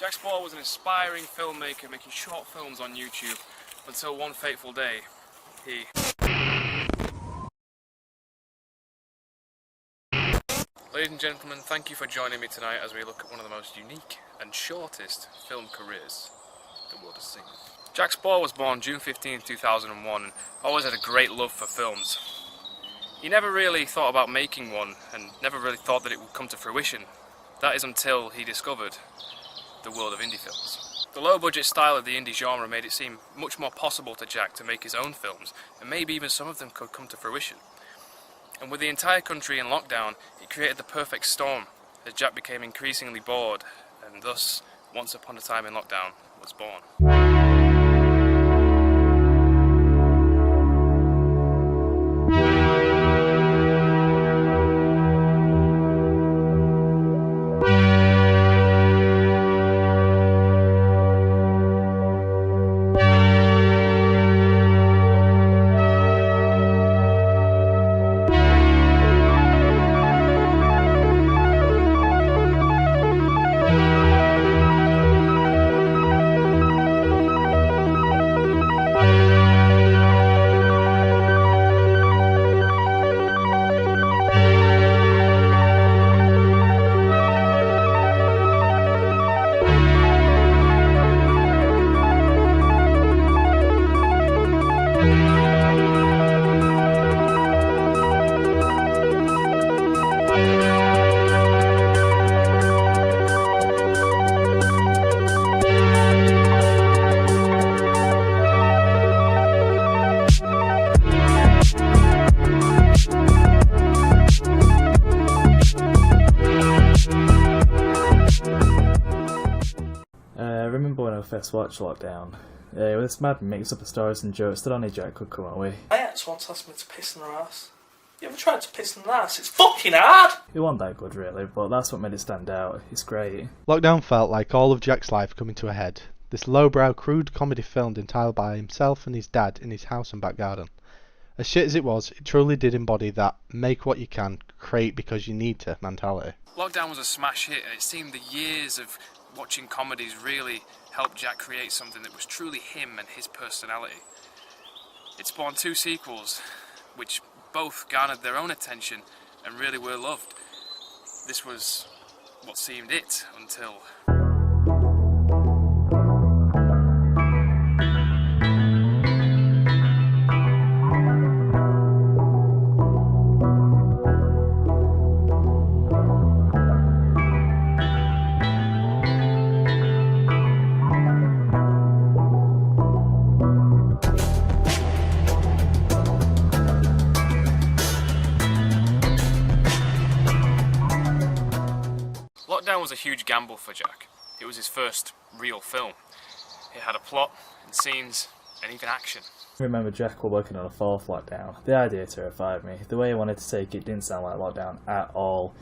Jacques Spaul was an aspiring filmmaker making short films on YouTube until one fateful day, he... Ladies and gentlemen, thank you for joining me tonight as we look at one of the most unique and shortest film careers the world has seen. Jacques Spaul was born June 15, 2001 and always had a great love for films. He never really thought about making one and never really thought that it would come to fruition. That is until he discovered the world of indie films. The low-budget style of the indie genre made it seem much more possible to Jack to make his own films, and maybe even some of them could come to fruition. And with the entire country in lockdown, it created the perfect storm, as Jack became increasingly bored, and thus, Once Upon a Time in Lockdown was born. I remember when I first watched Lockdown, this mad mix up of stories and jokes that only Jack could come up with. My ex once asked me to piss in her ass. You ever tried to piss in an ass? It's fucking hard! It wasn't that good really, but that's what made it stand out. It's great. Lockdown felt like all of Jack's life coming to a head. This lowbrow, crude comedy filmed entirely by himself and his dad in his house and back garden. As shit as it was, it truly did embody that make what you can, create because you need to mentality. Lockdown was a smash hit, and it seemed the years of watching comedies really helped Jack create something that was truly him and his personality. It spawned 2 sequels, which both garnered their own attention and really were loved. This was what seemed it until... Lockdown was a huge gamble for Jack. It was his first real film. It had a plot and scenes and even action. I remember Jack was working on a 4th Lockdown. The idea terrified me. The way he wanted to take it didn't sound like Lockdown at all.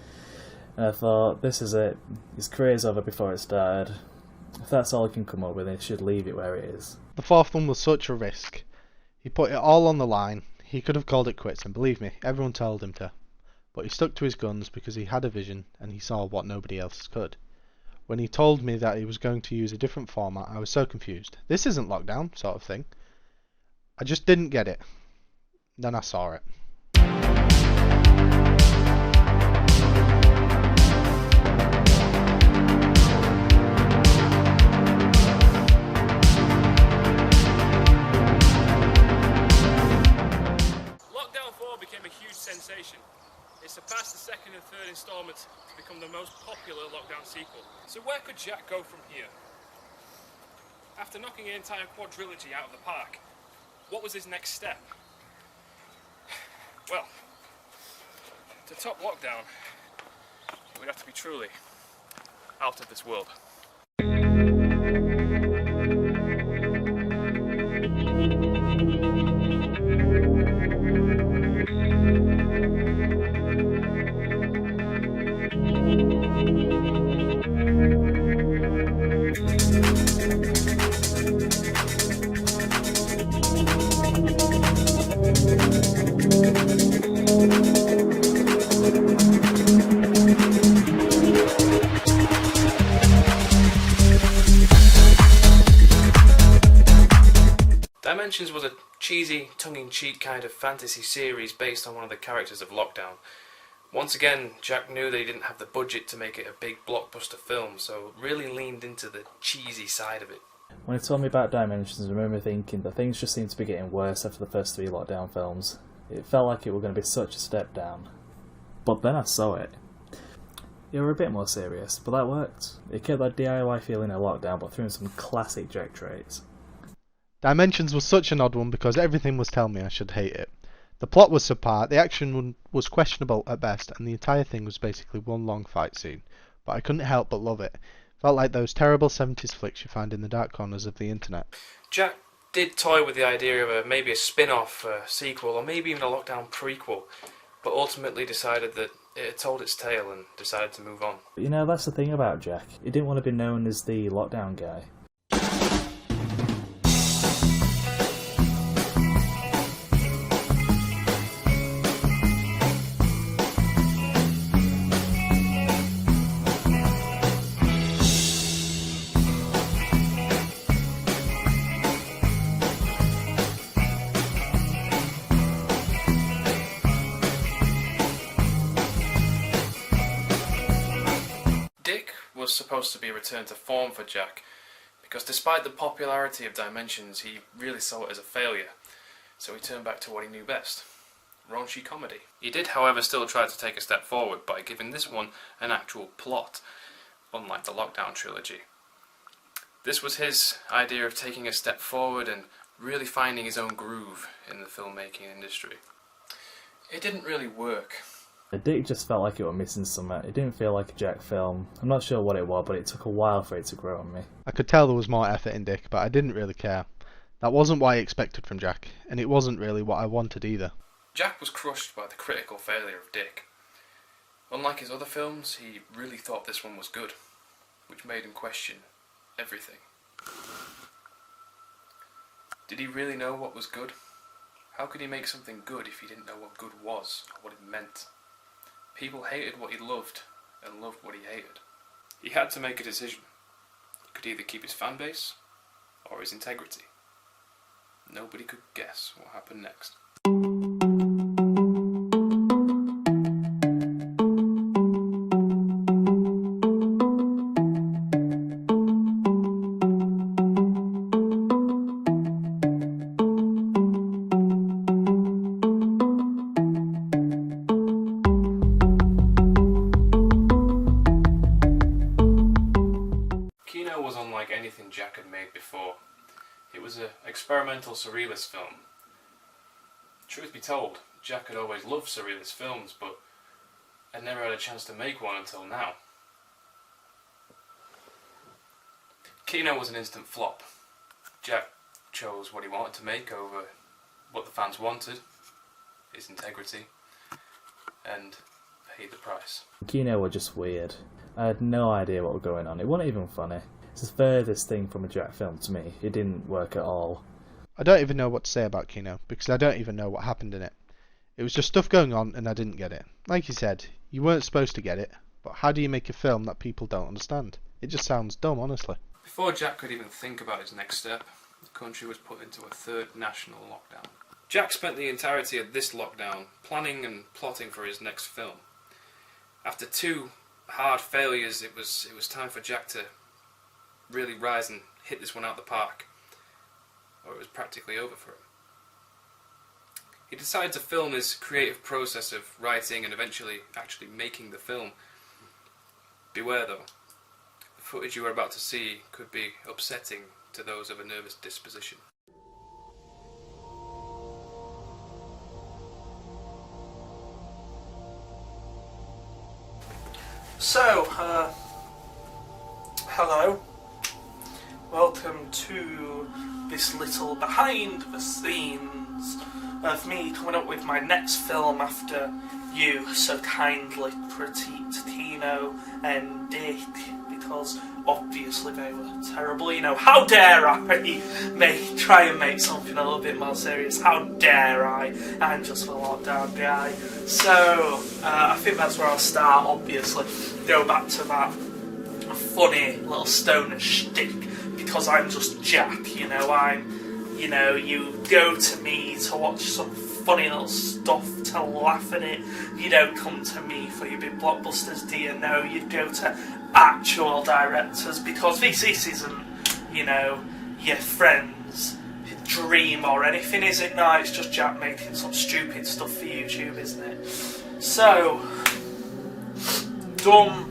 And I thought, this is it. His career's over before it started. If that's all he can come up with, he should leave it where it is. The 4th one was such a risk. He put it all on the line. He could have called it quits, and believe me, everyone told him to. But he stuck to his guns because he had a vision and he saw what nobody else could. When he told me that he was going to use a different format, I was so confused. This isn't Lockdown, sort of thing. I just didn't get it. Then I saw it. Lockdown 4 became a huge sensation. It surpassed the 2nd and 3rd installments to become the most popular Lockdown sequel. So where could Jack go from here? After knocking an entire quadrilogy out of the park, what was his next step? Well, to top Lockdown, it would have to be truly out of this world. Dimensions was a cheesy, tongue-in-cheek kind of fantasy series based on one of the characters of Lockdown. Once again, Jack knew that he didn't have the budget to make it a big blockbuster film, so really leaned into the cheesy side of it. When he told me about Dimensions, I remember thinking that things just seemed to be getting worse after the first 3 Lockdown films. It felt like it were going to be such a step down. But then I saw it. They were a bit more serious, but that worked. It kept that DIY feeling of Lockdown, but threw in some classic Jack traits. Dimensions was such an odd one because everything was telling me I should hate it. The plot was subpar, the action was questionable at best, and the entire thing was basically one long fight scene. But I couldn't help but love it. Felt like those terrible 70s flicks you find in the dark corners of the internet. Jack did toy with the idea of maybe a spin-off, a sequel, or maybe even a Lockdown prequel, but ultimately decided that it had told its tale and decided to move on. But that's the thing about Jack. He didn't want to be known as the Lockdown guy. Was supposed to be a return to form for Jack, because despite the popularity of Dimensions, he really saw it as a failure, so he turned back to what he knew best, raunchy comedy. He did, however, still try to take a step forward by giving this one an actual plot, unlike the Lockdown trilogy. This was his idea of taking a step forward and really finding his own groove in the filmmaking industry. It didn't really work. Dick just felt like it was missing something. It didn't feel like a Jack film. I'm not sure what it was, but it took a while for it to grow on me. I could tell there was more effort in Dick, but I didn't really care. That wasn't what I expected from Jack, and it wasn't really what I wanted either. Jack was crushed by the critical failure of Dick. Unlike his other films, he really thought this one was good, which made him question everything. Did he really know what was good? How could he make something good if he didn't know what good was, or what it meant? People hated what he loved, and loved what he hated. He had to make a decision. He could either keep his fan base, or his integrity. Nobody could guess what happened next. Jack had made before. It was an experimental surrealist film. Truth be told, Jack had always loved surrealist films, but had never had a chance to make one until now. Kino was an instant flop. Jack chose what he wanted to make over what the fans wanted, his integrity, and paid the price. Kino was just weird. I had no idea what was going on. It wasn't even funny. It's the furthest thing from a Jack film to me. It didn't work at all. I don't even know what to say about Kino, because I don't even know what happened in it. It was just stuff going on and I didn't get it. Like you said, you weren't supposed to get it, but how do you make a film that people don't understand? It just sounds dumb, honestly. Before Jack could even think about his next step, the country was put into a third national lockdown. Jack spent the entirety of this lockdown planning and plotting for his next film. After 2 hard failures, it was time for Jack to really rise and hit this one out the park, or it was practically over for him. He decided to film his creative process of writing and eventually actually making the film. Beware though, the footage you are about to see could be upsetting to those of a nervous disposition. So, hello. Welcome to this little behind the scenes of me coming up with my next film after you so kindly critiqued Tino and Dick, because obviously they were terrible. You know, how dare I try and make something a little bit more serious? How dare I? I'm just a lockdown guy. So, I think that's where I'll start, obviously. Go back to that funny little stoner shtick, because I'm just Jack, you know, I'm you know, you go to me to watch some funny little stuff, to laugh at it. You don't come to me for your big blockbusters, do you? No, you go to actual directors, because this isn't, you know, your friend's dream or anything, is it? No, it's just Jack making some stupid stuff for YouTube, isn't it? So, dumb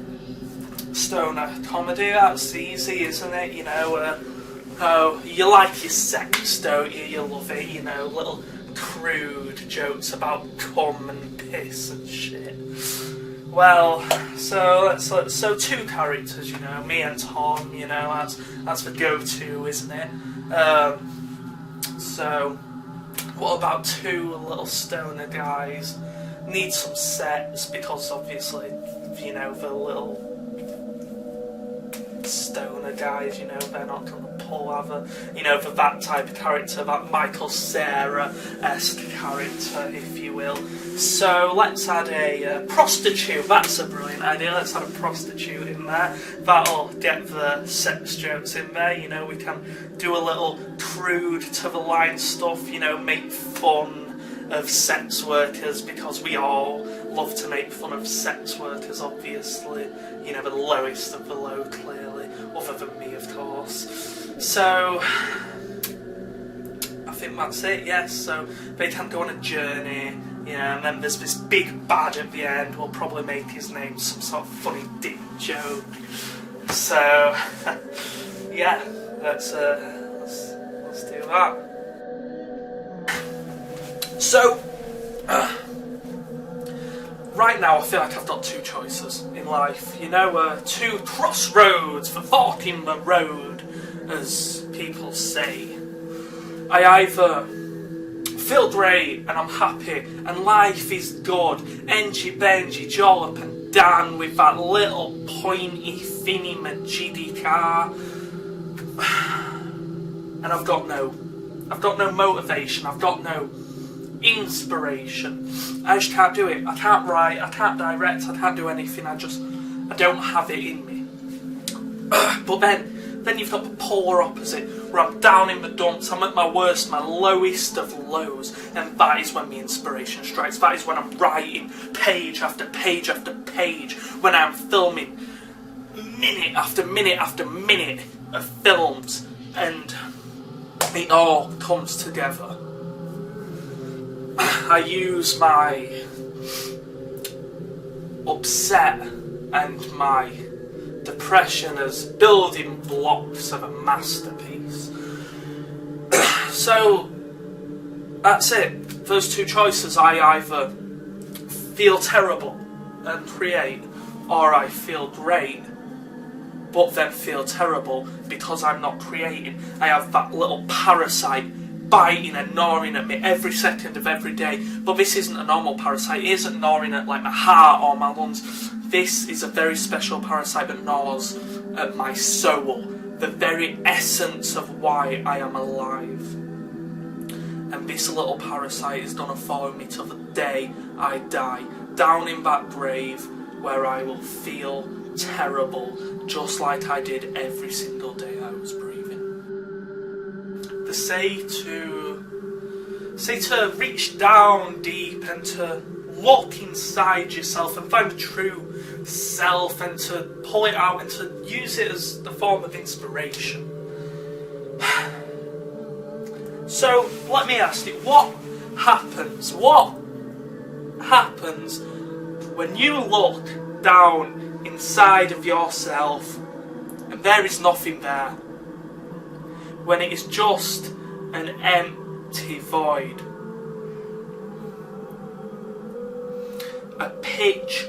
stoner comedy, that's easy, isn't it? You know, oh, you like your sex, don't you? You love it, you know, little crude jokes about cum and piss and shit. Well, so two characters, you know, me and Tom, you know, that's the go-to, isn't it? So, what about two little stoner guys? Need some sets, because obviously, you know, the little stoner guys, you know, they're not going to pull other, you know, for that type of character, that Michael Cera-esque character, if you will. So let's add a prostitute. That's a brilliant idea. Let's add a prostitute in there. That'll get the sex jokes in there. You know, we can do a little crude to the line stuff, you know, make fun of sex workers, because we all love to make fun of sex workers, obviously. You know, the lowest of the low, clearly, other than me, of course. So, I think that's it, yes. So, they can go on a journey, you know, and then there's this big bad at the end. We'll probably make his name some sort of funny dick joke. So, yeah, let's do that. So, right now I feel like I've got two choices in life. You know, two crossroads, the fork in the road, as people say. I either feel great and I'm happy and life is good, engy bengy, jollop and dan with that little pointy thinny majiddy car, and I've got no motivation, I've got no inspiration. I just can't do it. I can't write, I can't direct, I can't do anything. I don't have it in me. But then you've got the polar opposite, where I'm down in the dumps, I'm at my worst, my lowest of lows, and that is when the inspiration strikes. That is when I'm writing page after page after page, when I'm filming minute after minute after minute of films, and it all comes together. I use my upset and my depression as building blocks of a masterpiece. So, that's it. Those two choices. I either feel terrible and create, or I feel great but then feel terrible because I'm not creating. I have that little parasite biting and gnawing at me every second of every day. But this isn't a normal parasite. It isn't gnawing at like my heart or my lungs. This is a very special parasite that gnaws at my soul, the very essence of why I am alive. And this little parasite is gonna follow me till the day I die, down in that grave where I will feel terrible, just like I did every single day I was breathing. They say to reach down deep and to look inside yourself and find the true self, and to pull it out and to use it as a form of inspiration. So let me ask you, what happens when you look down inside of yourself and there is nothing there? When it is just an empty void, a pitch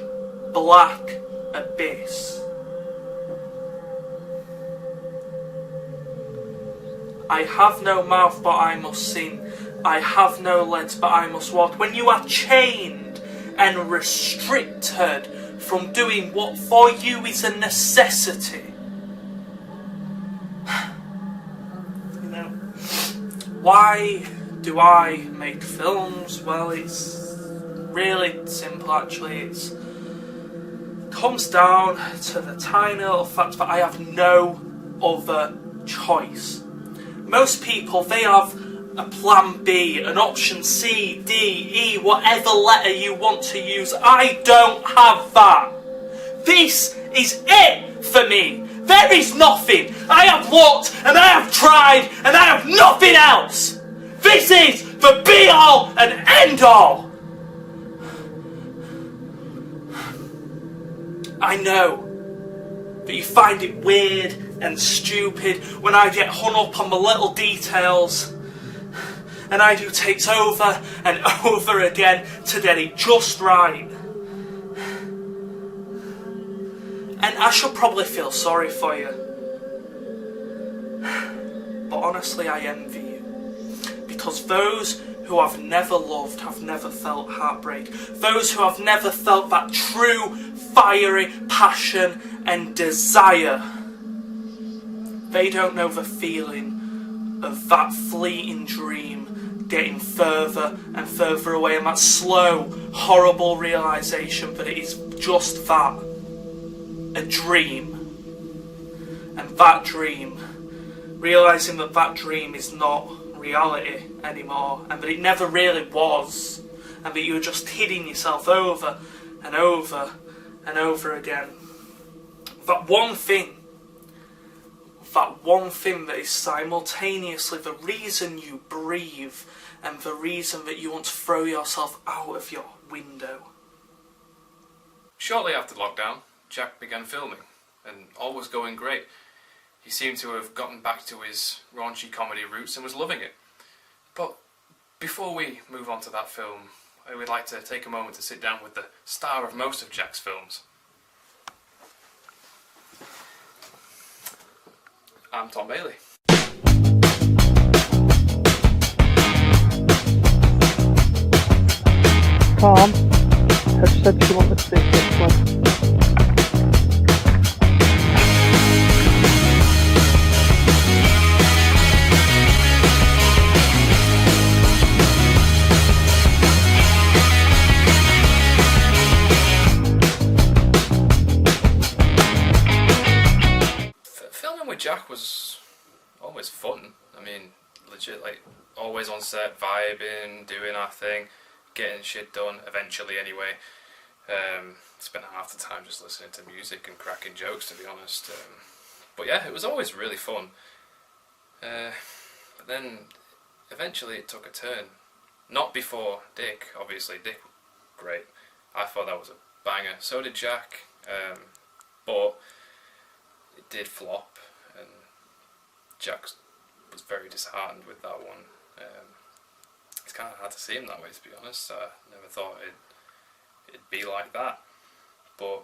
black abyss. I have no mouth but I must sing, I have no legs but I must walk. When you are chained and restricted from doing what for you is a necessity, why do I make films? Well, it's really simple actually. It comes down to the tiny little fact that I have no other choice. Most people, they have a plan B, an option C, D, E, whatever letter you want to use. I don't have that. This is it for me. There is nothing. I have looked and I have tried and I have nothing else. This is the be all and end all. I know that you find it weird and stupid when I get hung up on the little details, and I do takes over and over again to get it just right. And I should probably feel sorry for you, but honestly I envy you, because those who have never loved have never felt heartbreak. Those who have never felt that true fiery passion and desire, they don't know the feeling of that fleeting dream getting further and further away, and that slow, horrible realisation that it is just that, a dream. And that dream, realising that that dream is not reality anymore, and that it never really was, and that you were just hitting yourself over and over and over again. That one thing that is simultaneously the reason you breathe and the reason that you want to throw yourself out of your window. Shortly after lockdown, Jack began filming, and all was going great. He seemed to have gotten back to his raunchy comedy roots and was loving it. But before we move on to that film, I would like to take a moment to sit down with the star of most of Jack's films. I'm Tom Bailey. Tom, has said she wanted to see this one. Filming with Jack was always fun. I mean, legit, like, always on set, vibing, doing our thing, getting shit done, eventually anyway. Spent half the time just listening to music and cracking jokes, to be honest. But yeah, it was always really fun. But then, eventually it took a turn. Not before Dick, obviously. Dick, great. I thought that was a banger. So did Jack. But it did flop, and Jack was very disheartened with that one. It's kind of hard to see him that way, to be honest. I never thought it'd be like that, but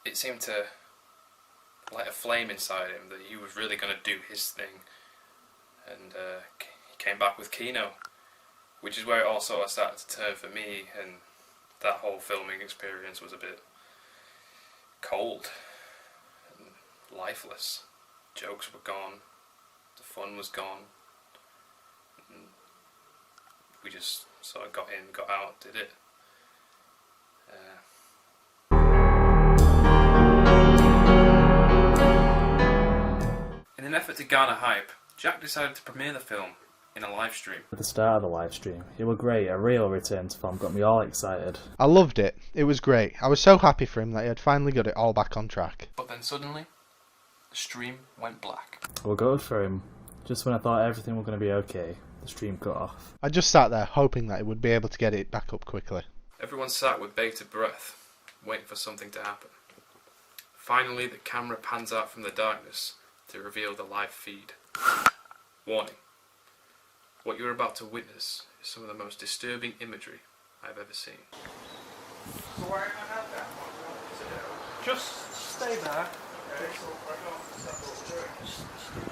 it seemed to light a flame inside him that he was really going to do his thing, and he came back with Kino, which is where it all sort of started to turn for me, and that whole filming experience was a bit cold and lifeless. Jokes were gone, the fun was gone, and we just sort of got in, got out, did it. In an effort to garner hype, Jack decided to premiere the film in a live stream. At the start of the live stream, it was great. A real return to form got me all excited. I loved it. It was great. I was so happy for him that he had finally got it all back on track. But then suddenly, the stream went black. Well, good for him. Just when I thought everything was going to be okay, the stream cut off. I just sat there hoping that he would be able to get it back up quickly. Everyone sat with bated breath, waiting for something to happen. Finally, the camera pans out from the darkness to reveal the live feed. Warning. What you're about to witness is some of the most disturbing imagery I've ever seen. So why am I out there? Just stay there. Okay, so I don't